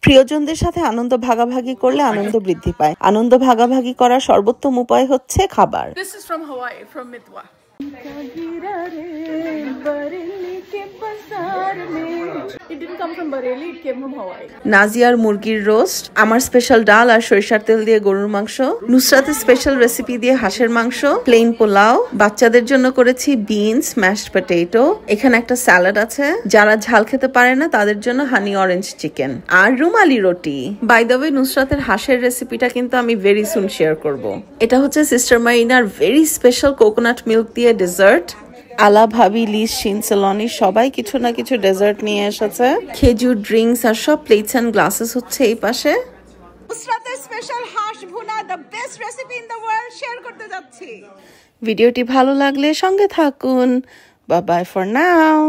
প্রিয়জনদের সাথে আনন্দ ভাগাভাগি করলে আনন্দ বৃদ্ধি পায়। আনন্দ ভাগাভাগি করার সর্বোত্তম উপায় হচ্ছে খাবার। This is from Hawaii, from Mitwa. It didn't come from Bareilly, it came from Hawaii. নাজিয়ার মুরগির রোস্ট, আমার স্পেশাল ডাল আর সরিষার তেল দিয়ে গরুর মাংস, নুসরাতের স্পেশাল রেসিপি দিয়ে হাঁসের মাংস, প্লেন পোলাও, বাচ্চাদের জন্য করেছি বিনস, ম্যাশড পটেটো, এখানে একটা স্যালাড আছে, যারা ঝাল খেতে পারে না তাদের জন্য হানি অরেঞ্জ চিকেন আর রুমালি রুটি। বাই দ্য ওয়ে, নুসরাতের হাঁসের রেসিপিটা কিন্তু আমি ভেরি সুন শেয়ার করব। এটা হচ্ছে sister mariner very special coconut milk দিয়ে ডেজার্ট। আলা, ভাবি, লিজ, শিনসেলনি সবাই কিছু না কিছু ডেজার্ট নিয়ে এসেছে। খেজুর, ড্রিঙ্কস আর সব প্লেটস এন্ড গ্লাসেস হচ্ছে এই পাশে। নুসরাতের স্পেশাল হাঁস ভুনা, the best recipe in the world, share করতে যাচ্ছি। ভিডিওটি ভালো লাগলে সঙ্গে থাকুন। Bye bye for now.